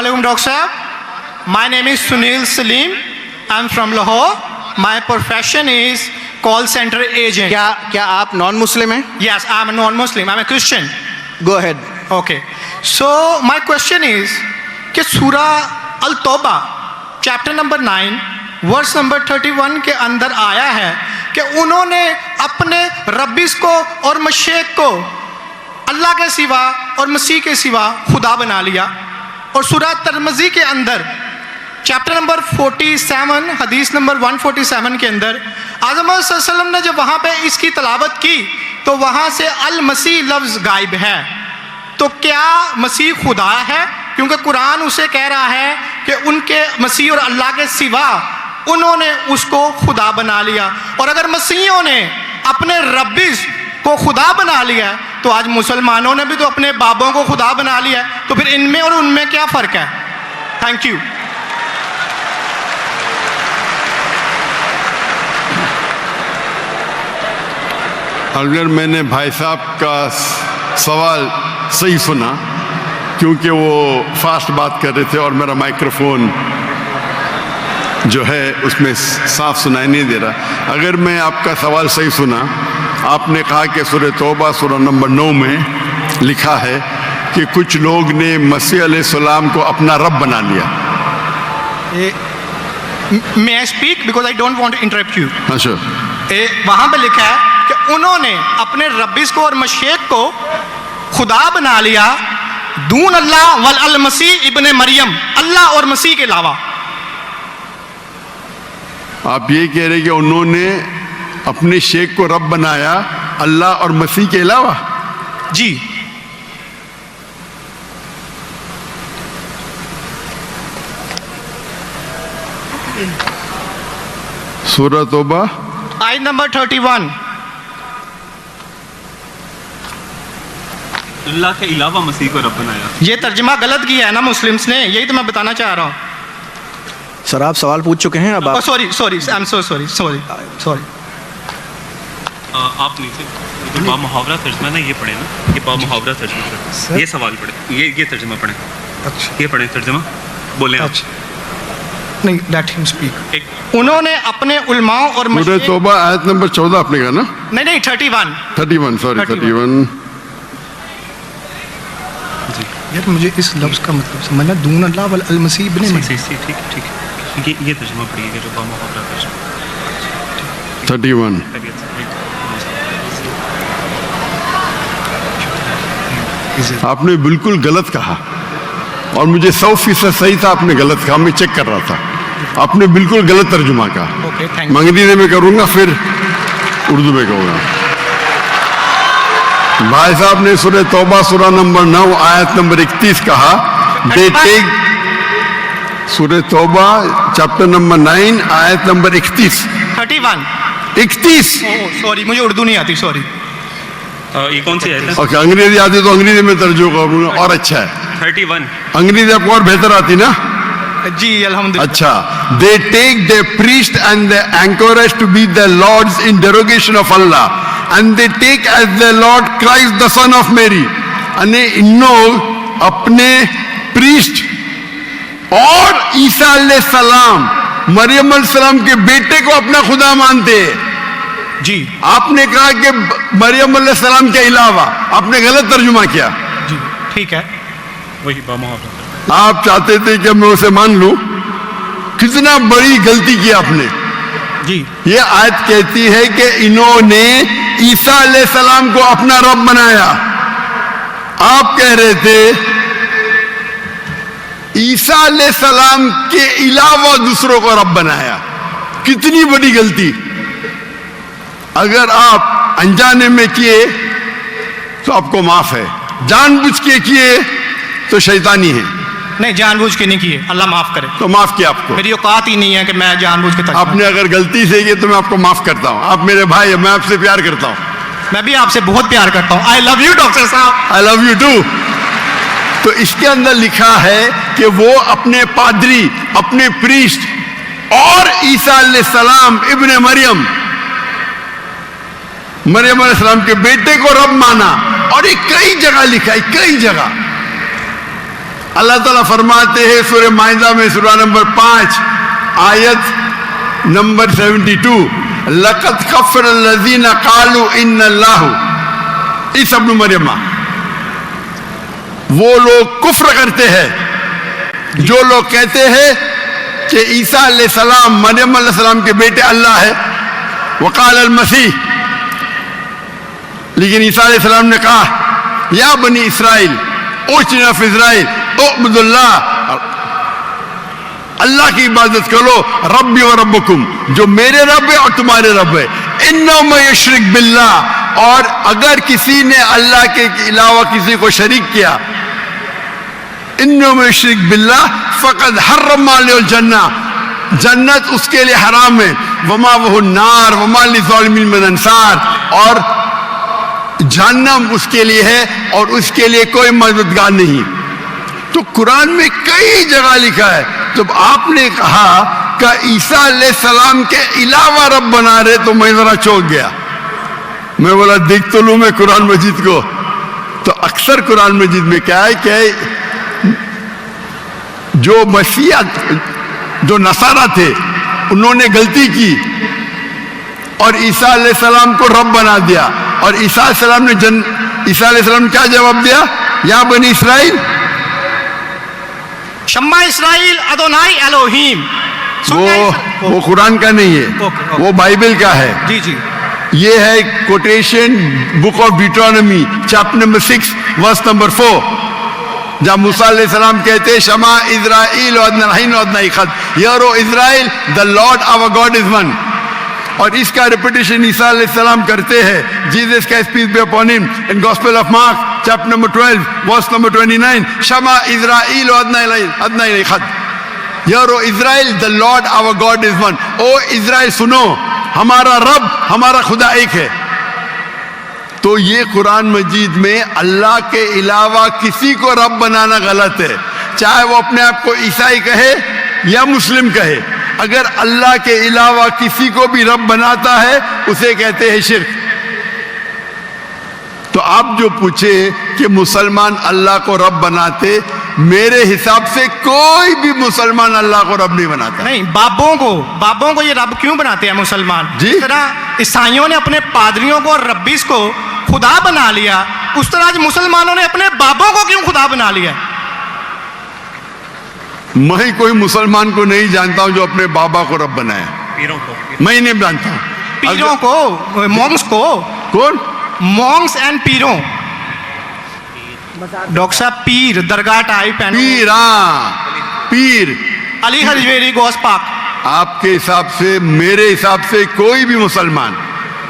Assalamualaikum Dr. Sahab. My name is Sunil Salim. I'm from Lahore. My profession is call center agent. क्या आप non Muslim हैं? Yes, I'm a non-Muslim. I'm a Christian. Go ahead. Okay. So my question is कि सूरह अल-तौबा chapter number 9 verse number 31 के अंदर आया है कि उन्होंने अपने रब्बिस को और मशेक को अल्लाह के सिवा और मसीह के सिवा खुदा बना लिया। और सूरह तिरमिज़ी के अंदर चैप्टर नंबर 47 हदीस नंबर 147 के अंदर आज़म सल्लल्लाहु अलैहि वसल्लम ने जब वहाँ पे इसकी तलावत की तो वहाँ से अल मसीह लफ्ज़ गायब है। तो क्या मसीह खुदा है? क्योंकि कुरान उसे कह रहा है कि उनके मसीह और अल्लाह के सिवा उन्होंने उसको खुदा बना लिया। और अगर मसीहों ने अपने रब्बिस को खुदा बना लिया तो आज मुसलमानों ने भी तो अपने बाबों को खुदा बना लिया, तो फिर इनमें और उनमें क्या फ़र्क है? Thank you. अगर मैंने भाई साहब का सवाल सही सुना, क्योंकि वो फास्ट बात कर रहे थे और मेरा माइक्रोफोन जो है उसमें साफ सुनाई नहीं दे रहा। अगर मैं आपका सवाल सही सुना, आपने कहा कि सूरह तौबा सूरह नंबर 9 में लिखा है कि कुछ लोग ने मसीह अलैहिस्सलाम को अपना रब बना लिया। May I speak because I don't want to interrupt you. अच्छा, वहाँ पे लिखा है कि उन्होंने अपने रब्बिस को और मशेक को खुदा बना लिया दून अल्लाह वल अल मसीह इब्ने मरियम, अल्लाह और मसीह के अलावा। आप ये कह रहे कि उन्होंने अपने शेख को रब बनाया अल्लाह और मसीह के अलावा? जी। सूरह तौबा आयत नंबर 31। अल्लाह के अलावा मसीह को रब बनाया। ये तर्जमा गलत किया है ना मुस्लिम्स ने, यही तो मैं बताना चाह रहा हूँ। सर आप सवाल पूछ चुके हैं, अब आप sorry sorry I am so sorry sorry sorry. आप नीचे जो बामुहावरा तर्जमा ना ये पढ़े ना, ये बामुहावरा तर्जमा, ये सवाल पढ़े, ये तर्जमा पढ़े। अच्छा, ये पढ़े तर्जमा, बोले आप। अच्छा नहीं, लेट हिम स्पीक। उन्होंने अपने उलमाओं और सूरह तौबा आयत नंबर 14 आपने कहा ना? नहीं 31 सॉरी 31। यार मुझे इस लफ्ज़ का मतलब समझना, दून अल्लाह वल अल मसीह इब्ने मरियम। ठीक है, ये तर्जमा पढ़िएगा जो बामुहावरा तर्जमा 31। आपने बिल्कुल गलत कहा और मुझे 100% सही था, आपने गलत कहा, मैं चेक कर रहा था। आपने बिल्कुल गलत तर्जुमा कहा। Okay, thank you. अंग्रेजी में करूंगा, फिर उर्दू में कहूंगा। भाई साहब ने सूरह तौबा सूरह नंबर 9 आयत नंबर 31 कहा, दे टेक। सूरह तौबा चैप्टर नंबर 9 आयत नंबर 31। 31। सॉरी मुझे उर्दू नहीं आती, सॉरी। ये कौन सी आयत है? ओके, अंग्रेजी आती तो अंग्रेजी में तर्जुमा करूंगा और अच्छा है। 31। अंग्रेजी आपको और बेहतर आती ना? जी अल्हम्दुलिल्लाह। अच्छा, they take the priest and the anchorage to be the lords in derogation of Allah, and they take as the Lord Christ the son of Mary. अने इन लोग अपने priest और ईसा अलैहिस्सलाम मरियम अलैहिस्सलाम के बेटे को अपना खुदा मानते हैं। जी आपने कहा कि मरियम अलैहिस्सलाम के अलावा, आपने गलत तर्जुमा किया। जी ठीक है। वही बामुहावरा। आप चाहते थे कि मैं उसे मान लूं, कितना बड़ी गलती की आपने। जी ये आयत कहती है कि इन्होंने ईसा अलैहिस्सलाम को अपना रब बनाया। आप कह रहे थे ईसा अलैहिस्सलाम के अलावा दूसरों को रब बनाया। कितनी बड़ी गलती। अगर आप अनजाने में किए तो आपको माफ है, जानबूझ के किए तो शैतानी है। नहीं, जानबूझ के नहीं किए, अल्लाह माफ करे। तो माफ किया आपको। मेरी औकात ही नहीं है कि मैं जानबूझ के आपने अगर गलती से किए तो मैं आपको माफ करता हूं। आप मेरे भाई हैं, मैं आपसे प्यार करता हूं। मैं भी आपसे बहुत प्यार करता हूं। आई लव यू डॉक्टर साहब। I love you too. तो इसके अंदर लिखा है कि वो अपने पादरी, अपने प्रीस्ट और ईसा अलैहिस्सलाम इब्ने मरियम अलैहिस्सलाम के बेटे को रब माना। और ये कई जगह लिखा है, कई जगह। अल्लाह ताला फरमाते हैं सूरह माइदा में सूरह नंबर 5 आयत नंबर 72, लक़द कफ़र अल्लज़ीना क़ालू इन्नल्लाहु ईसा इब्न मरियम, वो लोग कुफ्र करते हैं जो लोग कहते हैं कि ईसा अलैहिस्सलाम मरियम अलैहिस्सलाम के बेटे अल्लाह है। वक़ाल अल मसीह, लेकिन ईसा अलैहिस्सलाम ने कहा या बनी इसराइल ओचना फी इस्राइल उअबुदुल्लाह, अल्लाह की इबादत करो, रब्बी व रब्बुकुम, जो मेरे रब है और तुम्हारे रब है। इन्नो में यशरिक बिल्लाह, और अगर किसी ने अल्लाह के अलावा किसी को शरीक किया, इन्नो में यशरिक बिल्लाह फ़क़द हर्रम अलैहिल जन्नह, जन्नत उसके लिए हराम है, वमा वहु नार वमा लिज़ालिमीन मिन अंसार, और जहन्नम उसके लिए है और उसके लिए कोई मददगार नहीं। तो कुरान में कई जगह लिखा है। जब आपने कहा कि ईसा अलैहिस्सलाम के अलावा रब बना रहे, तो मैं जरा चौंक गया। मैं बोला देख तो लूं मैं कुरान मजीद को। तो अक्सर कुरान मजीद में क्या है कि जो मसीहा, जो नसारा थे, उन्होंने गलती की और ईसा अलैहिस्सलाम को रब बना दिया, और ईसा अलैहिस्सलाम ने क्या जवाब दिया? या बनी इसराइल शम्मा इसराइल अदोनाई एलोहीम। वो कुरान का नहीं है, वो बाइबल का है। जी जी, ये है quotation book of Deuteronomy chapter number 6 verse number 4, जहाँ मूसा अलैहिस्सलाम कहते हैं शमा इज़राइल वअदनाहीन वअदनाईखद, hear O Israel the Lord our God is one. और इसका रिपीटेशन ईसा अलैहिस्सलाम करते हैं, जीसस का peace be upon him, in gospel of Mark chapter number 12 verse number 29, शमा इज़राइल वअदनाईखद, hear O Israel the Lord our God is one. O Israel सुनो, हमारा रब, हमारा खुदा एक है। तो ये कुरान मजीद में अल्लाह के अलावा किसी को रब बनाना गलत है, चाहे वो अपने आप को ईसाई कहे या मुस्लिम कहे। अगर अल्लाह के अलावा किसी को भी रब बनाता है उसे कहते हैं शिर्क। तो आप जो पूछे कि मुसलमान अल्लाह को रब बनाते, मेरे हिसाब से कोई भी मुसलमान अल्लाह को रब नहीं बनाता। नहीं, बाबों को ये रब क्यों बनाते हैं मुसलमान? जी? जिस तरह ईसाइयों ने अपने पादरियों को और रब्बीस को खुदा बना लिया, उस तरह आज मुसलमानों ने अपने बाबों को क्यों खुदा बना लिया? मैं कोई मुसलमान को नहीं जानता हूं जो अपने बाबा को रब बनाया। पीरों को मैं नहीं जानता हूं। पीरों को, मॉन्क्स को। कौन? Monks and पीरों। डॉक्टर साहब, पीर दरगाह टाइप है। पीर, पीर अली हजवेरी गौस पाक। आपके हिसाब से, मेरे हिसाब से कोई भी मुसलमान,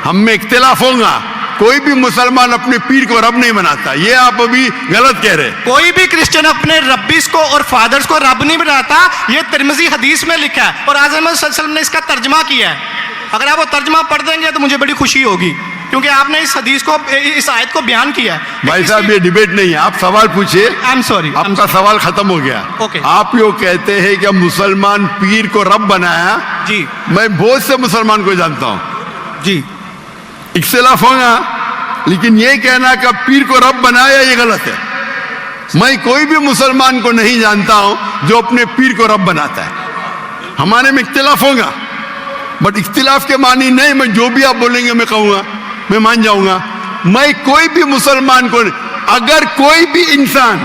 हम में इख्तिलाफ होगा, कोई भी मुसलमान अपने पीर को रब नहीं बनाता। ये आप अभी गलत कह रहे हैं। कोई भी क्रिश्चियन अपने रब्बीस को और फादर्स को रब नहीं बनाता। ये तिरमिज़ी हदीस में लिखा है और आज़म सल्लल्लाहु अलैहि वसल्लम ने इसका तर्जमा किया है। अगर आप वो तर्जमा पढ़ देंगे तो मुझे बड़ी खुशी होगी, क्योंकि आपने इस हदीस को, इस आयत को बयान किया है। भाई साहब, ये डिबेट नहीं है, आप सवाल पूछिए। आई एम सॉरी, आपका सवाल खत्म हो गया। ओके। आप यो कहते हैं कि मुसलमान पीर को रब बनाया। जी, मैं बहुत से मुसलमान को जानता हूं। जी, इख्तिलाफ होगा, लेकिन ये कहना कि पीर को रब बनाया, ये गलत है। मैं कोई भी मुसलमान को नहीं जानता हूं जो अपने पीर को रब बनाता है। हमारे में इख्तिलाफ होगा, बट इख्तिलाफ के मानी नहीं मैं जो भी आप बोलेंगे मैं कहूंगा, मैं मान जाऊंगा। मैं कोई भी मुसलमान को, अगर कोई भी इंसान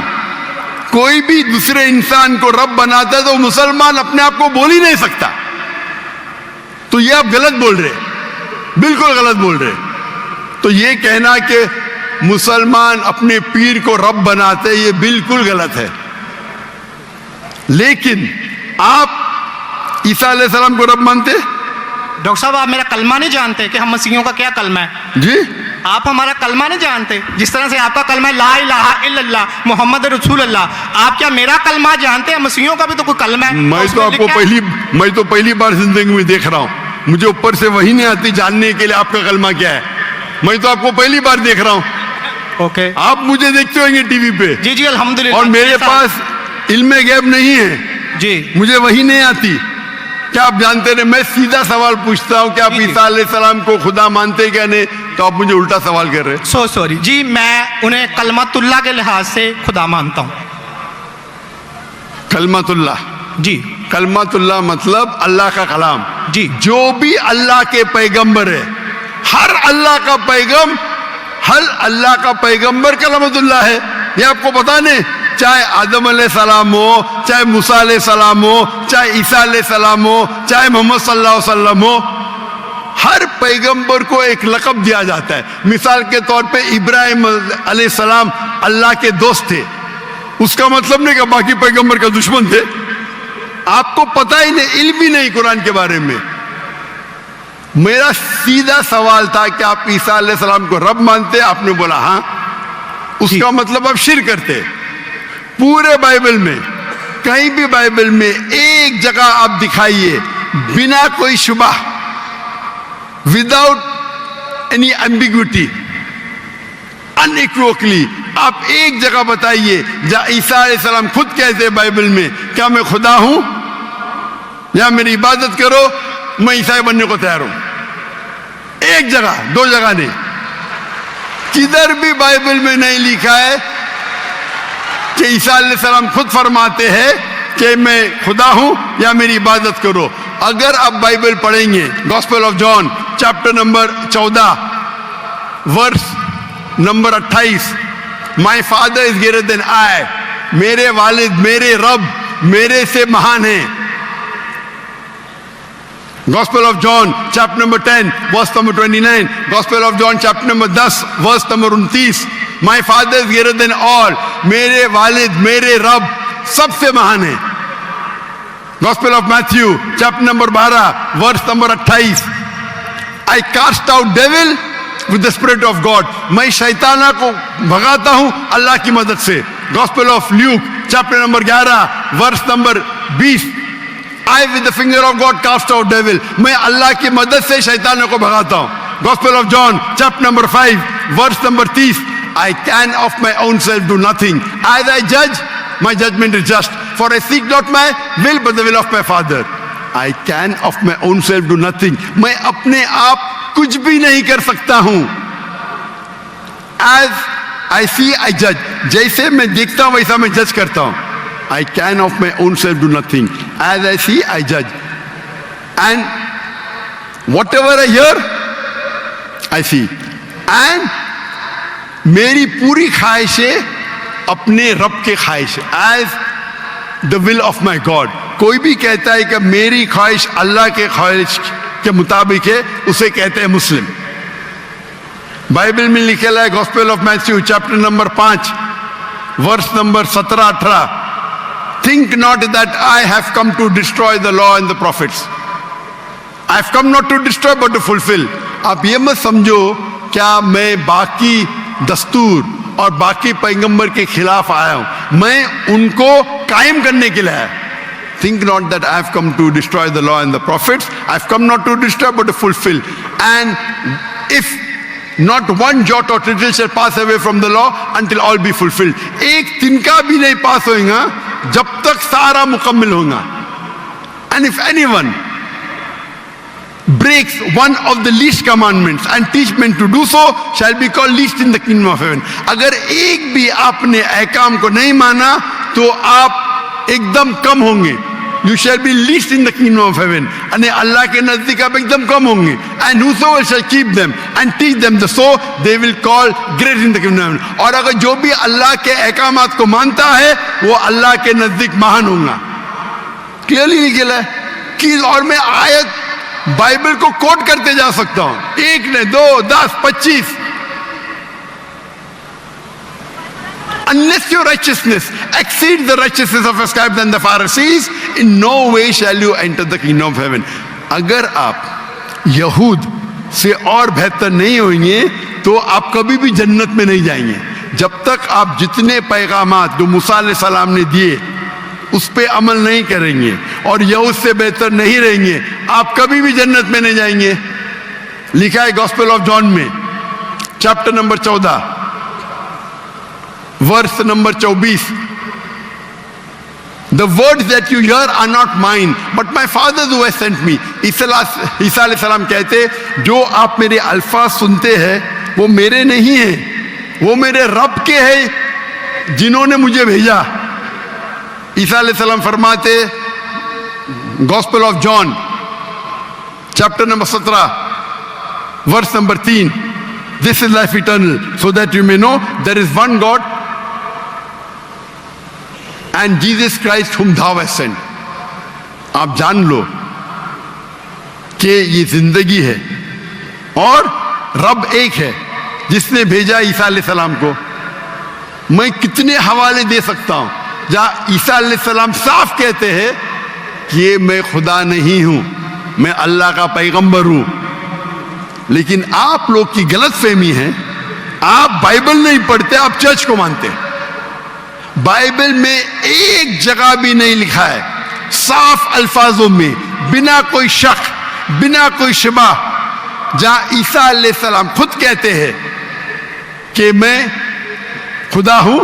कोई भी दूसरे इंसान को रब बनाता है तो मुसलमान अपने आप को बोल ही नहीं सकता। तो ये आप गलत बोल रहे, बिल्कुल गलत बोल रहे। तो ये कहना कि मुसलमान अपने पीर को रब बनाते, ये बिल्कुल गलत है। लेकिन आप ईसा अलैहिस्सलाम को रब मानते? डॉक्टर साहब, आप मेरा कलमा नहीं जानते कि हम मसीहियों का क्या कलमा है? जी, आप हमारा कलमा नहीं जानते। जिस तरह से आपका कलमा है ला इलाहा इल्लल्लाह मोहम्मद रसूलुल्लाह, आप क्या मेरा कलमा जानते हैं? मसीहियों का भी तो कोई कलमा है। मैं तो पहली बार जिंदगी में देख रहा हूं। मुझे ऊपर से वही नहीं आती जानने के लिए आपका कलमा क्या है। मैं तो आपको पहली बार देख रहा हूं। ओके, आप मुझे देखते होंगे टीवी पे। जी जी, अल्हम्दुलिल्लाह। और मेरे पास इल्मे गैब नहीं है जी, मुझे वही नहीं आती। क्या आप जानते रहे? मैं सीधा सवाल पूछता हूं कि आप ईसा अलैहिस्सलाम को खुदा मानते क्या नहीं, तो आप मुझे उल्टा सवाल कर रहे हैं। सो सॉरी जी, मैं उन्हें कलमतुल्लाह के लिहाज से खुदा मानता हूं। कलमतुल्लाह, जी कलमतुल्लाह मतलब अल्लाह का कलाम। जी। जो भी अल्लाह के पैगंबर है, हर अल्लाह का पैगंबर कलमतुल्लाह है। ये आपको पता नहीं? चाहे आदम अलैहिस्सलाम हो, चाहे मूसा अलैहिस्सलाम हो, चाहे ईसा अलैहिस्सलाम हो, चाहे मोहम्मद सल्लल्लाहु अलैहि वसल्लम हो, हर पैगंबर को एक लक़ब दिया जाता है। मिसाल के तौर पे इब्राहिम अलैहिस्सलाम अल्लाह के दोस्त थे, उसका मतलब नहीं कि बाकी पैगंबर का दुश्मन थे। आपको पता ही नहीं, इल्म ही नहीं कुरान के बारे में। मेरा सीधा सवाल था कि आप ईसा अलैहिस्सलाम को रब मानते? आपने बोला हाँ। उसका मतलब आप शिर्क करते। पूरे बाइबल में, कहीं भी बाइबल में एक जगह आप दिखाइए बिना कोई शुबा, विदाउट एनी एम्बिग्विटी, अनइक्वोकली, आप एक जगह बताइए जहां ईसा अलैहिस्सलाम खुद कहते हैं बाइबल में क्या मैं खुदा हूं या मेरी इबादत करो, मैं ईसाई बनने को तैयार हूं। एक जगह, दो जगह नहीं, किधर भी बाइबल में नहीं लिखा है कि ईसा अलैहिस्सलाम खुद फरमाते हैं कि मैं खुदा हूं या मेरी इबादत करो। अगर आप बाइबल पढ़ेंगे, gospel of John chapter number 14 verse number 28, my father is greater than I, मेरे वालिद, मेरे रब मेरे से महान हैं। Gospel of John chapter number 10 verse number 29, Gospel of John chapter number 10 verse number 29, my father is greater than all, मेरे वालिद, मेरे रब सबसे महान है। Gospel of Matthew chapter number 12 verse number 28, I cast out devil with the spirit of God, मैं शैताना को भगाता हूं अल्लाह की मदद से। Gospel of Luke chapter number 11 verse number 20, I with the finger of God cast out devil, मैं अल्लाह की मदद से शैतानों को भगाता हूं। Gospel of John chapter number 5 verse number 30, I can of my own self do nothing, as I judge my judgment is just, for I seek not my will but the will of my Father। I can of my own self do nothing, मैं अपने आप कुछ भी नहीं कर सकता हूं। As I see I judge, जैसे मैं देखता हूं वैसा मैं जज करता हूं। I can of my own self do nothing, as I see I judge, and whatever I hear I see, and मेरी पूरी ख्वाहिशें अपने रब के ख्वाहिश, as the will of my God। कोई भी कहता है कि मेरी ख्वाहिश अल्लाह के ख्वाहिश के मुताबिक है, उसे कहते हैं मुस्लिम। बाइबल में लिखेला है gospel of Matthew chapter number 5 verse number 17-18, think not that I have come to destroy the law and the prophets, I have come not to destroy but to fulfill। आप ये मत समझो क्या मैं बाकी दस्तूर और बाकी पैगंबर के खिलाफ आया हूं, मैं उनको कायम करने के लिए आया। Think not that I have come to destroy the law and the prophets, I have come not to destroy but to fulfill। And if not one jot or tittle shall pass away from the law until all be fulfilled, एक तिनका भी नहीं पास होगा जब तक सारा मुकम्मल होगा। And if anyone breaks one of the least commandments and teach men to do so shall be called least in the kingdom of heaven। अगर एक भी आपने अहकाम को नहीं माना तो आप एकदम कम होंगे। You shall be least in the kingdom of heaven, यानी अल्लाह के नजदीक आप एकदम कम होंगे। And whosoever shall keep them and teach them the so they will call great in the kingdom of heaven। और अगर जो भी अल्लाह के अहकामात को मानता है वो अल्लाह के नजदीक महान होगा। क्लियरली निकला है कि, और मैं आयत बाइबल को कोट करते जा सकता हूं, एक ने 2, 10, 25। Unless your righteousness exceeds the righteousness of the scribes and the Pharisees, in no way shall you enter the kingdom of heaven। अगर आप यहूद से और बेहतर नहीं होंगे तो आप कभी भी जन्नत में नहीं जाएंगे। जब तक आप जितने पैगामात जो मूसा अलैहिस्सलाम ने दिए उस पे अमल नहीं करेंगे और यहूद से बेहतर नहीं रहेंगे, आप कभी भी जन्नत में नहीं जाएंगे। लिखा है गॉस्पेल ऑफ जॉन में chapter number 14 verse number 24, The words that you hear are not mine, but my Father who has sent me। ईसा अलैहिस्सलाम कहते, जो आप मेरे अल्फाज सुनते हैं वो मेरे नहीं हैं, वो मेरे रब के हैं जिन्होंने मुझे भेजा। ईसा अलैहिस्सलाम फरमाते, gospel of John chapter number 17 verse number 3, this is life eternal so that you may know there is one God and Jesus Christ whom thou hast sent। आप जान लो कि ये जिंदगी है और रब एक है जिसने भेजा ईसा अलैहिस्सलाम को। मैं कितने हवाले दे सकता हूं जहां ईसा अलैहिस्सलाम साफ कहते हैं कि ये मैं खुदा नहीं हूं, मैं अल्लाह का पैगंबर हूं। लेकिन आप लोग की गलत फहमी है, आप बाइबल नहीं पढ़ते, आप चर्च को मानते हैं। बाइबल में एक जगह भी नहीं लिखा है साफ अल्फाजों में, बिना कोई शक, बिना कोई शिबा, जहां ईसा अलैहिस्सलाम खुद कहते हैं कि मैं खुदा हूं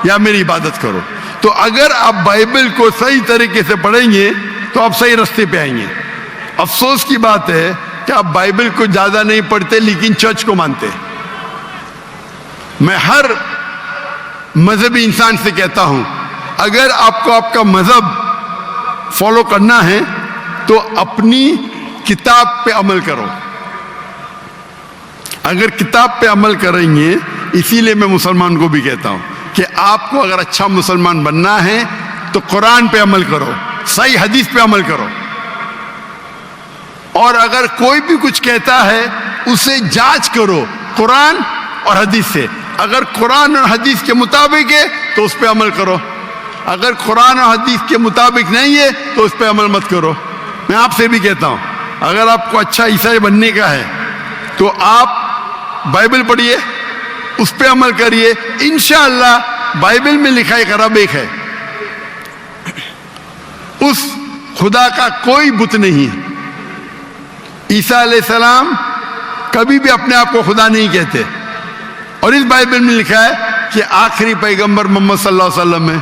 या मेरी इबादत करो। तो अगर आप बाइबल को सही तरीके से पढ़ेंगे तो आप सही रास्ते पे आएंगे। अफसोस की बात है कि आप बाइबल को ज्यादा नहीं पढ़ते लेकिन चर्च को मानते हैं। मैं हर मजहबी इंसान से कहता हूं, अगर आपको आपका मजहब फॉलो करना है तो अपनी किताब पे अमल करो। अगर किताब पे अमल करेंगे, इसीलिए मैं मुसलमान को भी कहता हूं कि आपको अगर अच्छा मुसलमान बनना है तो कुरान पे अमल करो, सही हदीस पे अमल करो। और अगर कोई भी कुछ कहता है उसे जांच करो कुरान और हदीस से। अगर कुरान और हदीस के मुताबिक है तो उस पर अमल करो, अगर कुरान और हदीस के मुताबिक नहीं है तो उस पर अमल मत करो। मैं आपसे भी कहता हूं, अगर आपको अच्छा ईसाई बनने का है तो आप बाइबल पढ़िए, उस पर अमल करिए। इंशाअल्लाह बाइबल में लिखा एक रब एक है, उस खुदा का कोई बुत नहीं है। ईसा अलैहिस्सलाम कभी भी अपने आप को खुदा नहीं कहते, और इस बाइबल में लिखा है कि आखिरी पैगंबर मोहम्मद सल्लल्लाहु अलैहि वसल्लम है।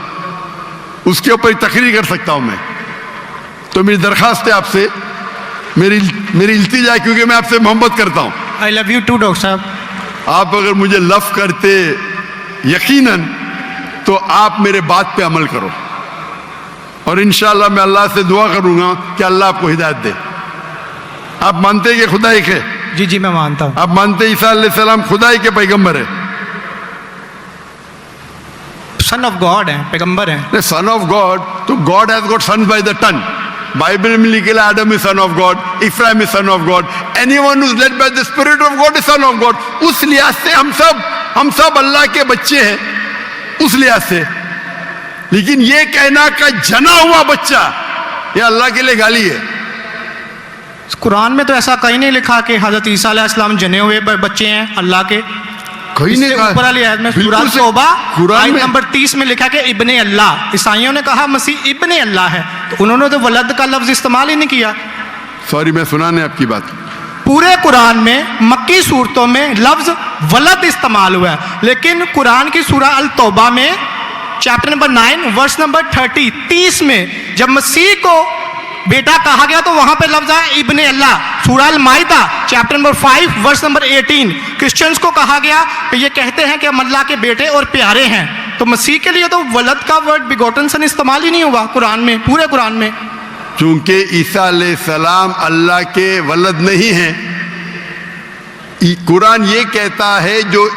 उसके ऊपर तकरीर कर सकता हूं मैं। तो मेरी दरखास्त है आपसे, मेरी इल्तिजा है, क्योंकि मैं आपसे मोहब्बत करता हूं। I love you too doctor साहब। आप अगर मुझे लव करते यकीनन तो आप मेरे बात पे अमल करो, और इंशाअल्लाह मैं अल्लाह से दुआ करूंगा कि अल्लाह आपको हिदायत दे। आप मानते हैं कि खुदा एक है? जी जी मैं मानता हूँ। आप मानते हैं ईसा अलैहिस्सलाम खुदाई के पैगंबर है? सन ऑफ गॉड है, पैगंबर है। सन ऑफ गॉड, तो God has got sons by the ton. Bible में लिखे आदम is son of God, Ephraim is son of God, anyone who is led by the spirit of God is son of God. उस लिहाज से हम सब अल्लाह के बच्चे हैं, उस लिहाज से। लेकिन ये कहना का जना हुआ बच्चा, ये अल्लाह के लिए गाली है। कुरान में तो ऐसा कहीं नहीं लिखा कि हजरत ईसा अलैहिस्सलाम जने हुए बच्चे हैं अल्लाह के। कहीं नहीं कहा। ऊपर वाली आयत में सूरह तौबा आयत नंबर 30 में लिखा कि इब्ने अल्लाह। ईसाइयों ने कहा मसीह इब्ने अल्लाह है, तो उन्होंने तो वलद का लफ्ज इस्तेमाल ही नहीं किया। सॉरी, मैं सुनाने आपकी बात। पूरे कुरान में मक्की सूरतों में लफ्ज वलद इस्तेमाल हुआ है, लेकिन कुरान की सूरह अल तौबा में चैप्टर नंबर 9 वर्स नंबर 30 में जब मसीह को बेटा कहा गया तो वहां पे लफ्ज है इब्ने अल्लाह। सूरह अल माइदा chapter number 5 verse number 18 Christians को कहा गया कि ये कहते हैं कि हम अल्लाह के बेटे और प्यारे हैं। तो मसीह के लिए तो वलद का वर्ड बिगोटन सन इस्तेमाल ही नहीं हुआ कुरान में, पूरे कुरान में। चूंकि ईसा अलैहिस्सलाम अल्लाह के वलद नहीं है, कुरान ये कहता है जो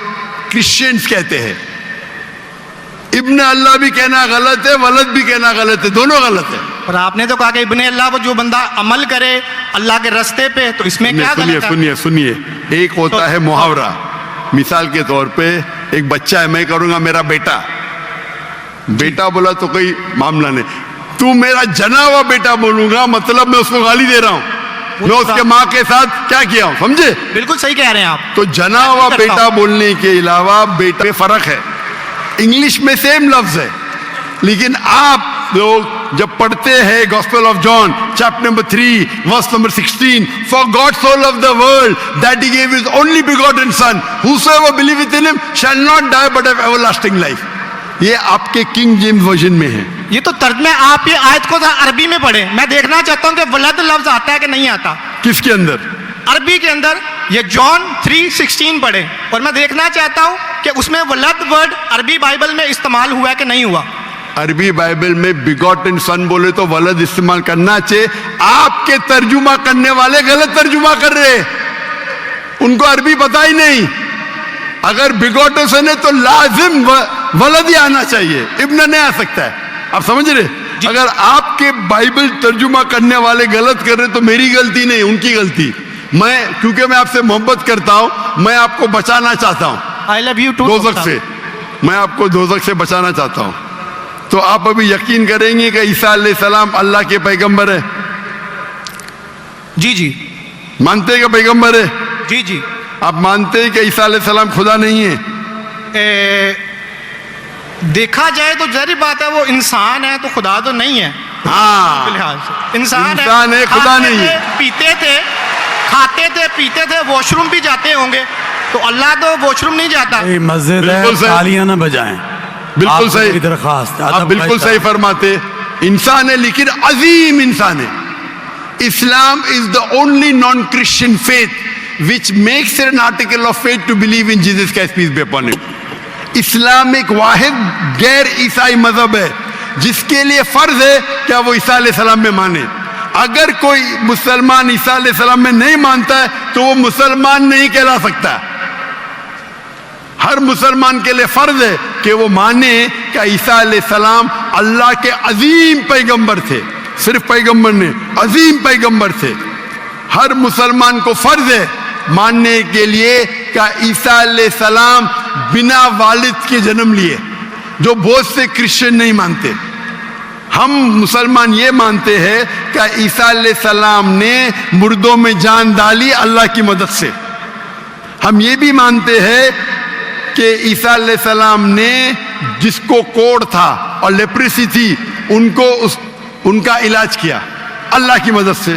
क्रिश्चियंस कहते हैं। इब्ने अल्लाह भी कहना गलत है, वलद भी कहना गलत है, दोनों गलत है। और आपने तो कहा कि इब्ने अल्लाह वो जो बंदा अमल करे अल्लाह के रास्ते पे, तो इसमें क्या गलत है? सुनिए, एक होता है मुहावरा। मिसाल के तौर पे एक बच्चा है, मैं करूंगा मेरा बेटा, बेटा बोला तो कोई मामला नहीं। तू मेरा जना हुआ बेटा बोलूंगा मतलब मैं उसको गाली दे रहा हूं, मैं उसके माँ के साथ क्या किया हूं, समझे? बिल्कुल सही कह रहे हैं आप। तो जना हुआ बेटा बोलने के अलावा बेटा में फर्क है। इंग्लिश में सेम लफ्ज है, लेकिन आप लोग जब पढ़ते हैं gospel of John chapter number 3 verse number 16, for God so loved the world that he gave his only begotten son, whosoever believeth in him shall not die but have everlasting life। ये आपके king James version में है। ये तो तर्जमे आप ये आयत को अरबी में पढ़े। मैं देखना चाहता हूं कि वलद लफ्ज आता है कि नहीं आता। किसके अंदर? अरबी के अंदर ये जॉन 3:16 पढ़े, और मैं देखना चाहता हूं कि उसमें वलद वर्ड अरबी बाइबल में इस्तेमाल हुआ है कि नहीं हुआ। عربی بائبل میں بیگوٹن سن بولے تو ولد استعمال کرنا چاہیے. آپ کے ترجمہ کرنے والے غلط ترجمہ کر رہے, ان کو عربی پتہ ہی نہیں. اگر بیگوٹن سن ہے تو لازم ولد ہی آنا چاہیے, ابن نہیں آ سکتا ہے. آپ سمجھ رہے؟ اگر آپ کے بائبل ترجمہ کرنے والے غلط کر رہے تو میری غلطی نہیں, ان کی غلطی. کیونکہ میں آپ سے محبت کرتا ہوں, میں آپ کو بچانا چاہتا ہوں I love you too. دوزخ سے, میں آپ کو دوزخ سے بچانا چاہتا ہوں. تو آپ ابھی یقین کریں گے کہ عیسیٰ علیہ السلام اللہ کے پیغمبر ہے؟ جی جی مانتے کہ پیغمبر ہے؟ جی جی. آپ مانتے ہیں کہ عیسیٰ علیہ السلام خدا نہیں ہے؟ دیکھا جائے تو ظاہر بات ہے وہ انسان ہے تو خدا تو نہیں ہے. ہاں, فی الحال سے انسان ہے, خدا نہیں ہے. پیتے تھے, کھاتے تھے, پیتے تھے, واش روم بھی جاتے ہوں گے, تو اللہ تو واش روم نہیں جاتا. مسجد ہے, بالکل صحیح. تالیاں نہ بجائیں. بالکل آپ صحیح کی درخواست, آپ ادب بالکل کا صحیح فرماتے. انسان ہے لیکن عظیم انسان ہے. Islam is the only non-Christian faith which makes it an article of faith to believe in Jesus Christ, peace be upon him. اسلام ایک واحد غیر عیسائی مذہب ہے جس کے لیے فرض ہے کیا وہ عیسیٰ علیہ السلام میں مانے. اگر کوئی مسلمان عیسیٰ علیہ السلام میں نہیں مانتا ہے تو وہ مسلمان نہیں کہلا سکتا. ہر مسلمان کے لیے فرض ہے کہ وہ مانے کہ عیسیٰ علیہ السلام اللہ کے عظیم پیغمبر تھے. صرف پیغمبر نہیں, عظیم پیغمبر تھے. ہر مسلمان کو فرض ہے ماننے کے لیے کہ عیسیٰ علیہ السلام بنا والد کے جنم لیے, جو بہت سے کرسچن نہیں مانتے. ہم مسلمان یہ مانتے ہیں کہ عیسیٰ علیہ السلام نے مردوں میں جان ڈالی اللہ کی مدد سے. ہم یہ بھی مانتے ہیں کہ عیسیٰ علیہ السلام نے جس کو کوڑ تھا اور لیپریسی تھی ان کا علاج کیا اللہ کی مدد سے.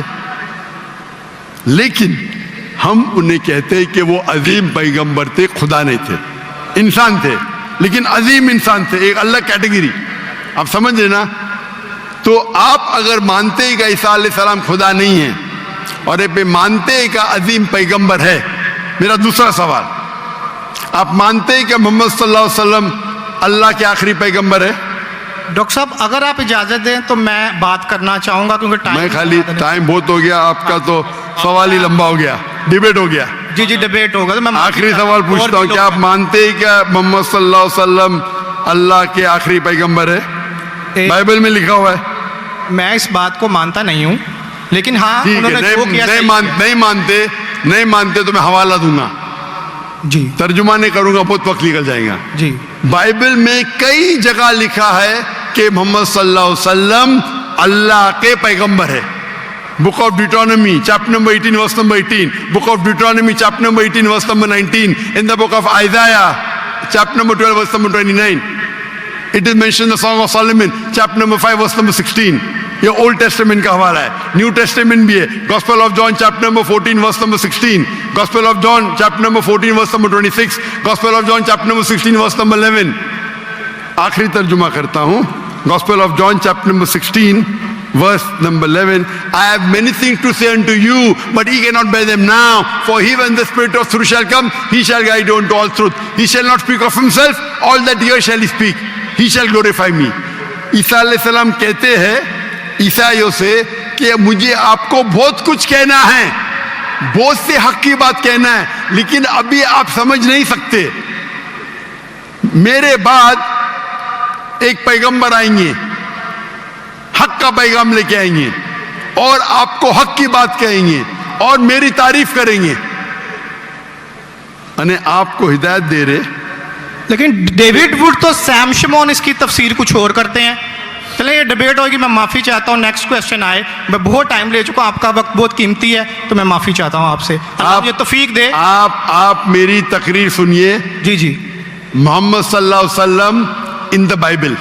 لیکن ہم انہیں کہتے ہیں کہ وہ عظیم پیغمبر تھے, خدا نہیں تھے, انسان تھے لیکن عظیم انسان تھے, ایک الگ کیٹیگری. آپ سمجھ رہے نا؟ تو آپ اگر مانتے ہیں کہ عیسیٰ علیہ السلام خدا نہیں ہے اور مانتے ہیں کہ عظیم پیغمبر ہے, میرا دوسرا سوال, آپ مانتے ہیں کہ محمد صلی اللہ علیہ وسلم اللہ کے آخری پیغمبر ہے؟ ڈاکٹر صاحب اگر آپ اجازت دیں تو میں بات کرنا چاہوں گا کیونکہ میں خالی ٹائم بہت ہو گیا, آپ کا تو سوال ہی لمبا ہو گیا, ڈیبیٹ ہو گیا. جی جی ڈیبیٹ ہوگا. تو میں آخری سوال پوچھتا ہوں, کیا آپ مانتے ہیں کہ محمد صلی اللہ علیہ وسلم اللہ کے آخری پیغمبر ہے؟ بائبل میں لکھا ہوا ہے. میں اس بات کو مانتا نہیں ہوں, لیکن ہاں انہوں نے جو کیا نہیں مانتے تو میں حوالہ دوں گا. جی ترجمہ نہیں کروں گا, بہت وقت نکل جائے گا. جی بائبل میں کئی جگہ لکھا ہے کہ محمد صلی اللہ علیہ وسلم اللہ کے پیغمبر ہے. Book of Deuteronomy, chapter number 18, verse number 18. Book of Deuteronomy, chapter number 18, verse number 19. In the book of Isaiah, chapter number 12, verse number 29. It is mentioned in the Song of Solomon, chapter number 5, verse number 16. یہ Old Testament کا حوالہ ہے. New Testament بھی ہے. Gospel of John, chapter number 14, verse number 16. Gospel of John, chapter number 14, verse number 26. Gospel of John, chapter number 16, verse number 11. آخری ترجمہ کرتا ہوں. Gospel of John, chapter number 16, verse number 11. I have many things to say unto you, but ye cannot bear them now. For he, when the Spirit of truth shall come, he shall guide you unto all truth. He shall not speak of himself, all that he shall he speak. He shall glorify me. عیسیٰ علیہ السلام کہتے ہیں عیسائیوں سے کہ مجھے آپ کو بہت کچھ کہنا ہے, بہت سے حق کی بات کہنا ہے, لیکن ابھی آپ سمجھ نہیں سکتے. میرے بعد ایک پیغمبر آئیں گے, حق کا پیغام لے کے آئیں گے, اور آپ کو حق کی بات کہیں گے اور میری تعریف کریں گے. یعنی آپ کو ہدایت دے رہے. لیکن ڈیوڈ وڈ تو سیم شمون اس کی تفسیر کچھ اور کرتے ہیں. چلیں یہ ڈیبیٹ ہوگی, میں معافی چاہتا ہوں. نیکسٹ کویسچن آئے. میں بہت ٹائم لے چکا ہوں, آپ کا وقت بہت قیمتی ہے, تو میں معافی چاہتا ہوں آپ سے. آپ یہ توفیق دے. آپ میری تقریر سنیے. جی جی. محمد صلی اللہ علیہ وسلم in the Bible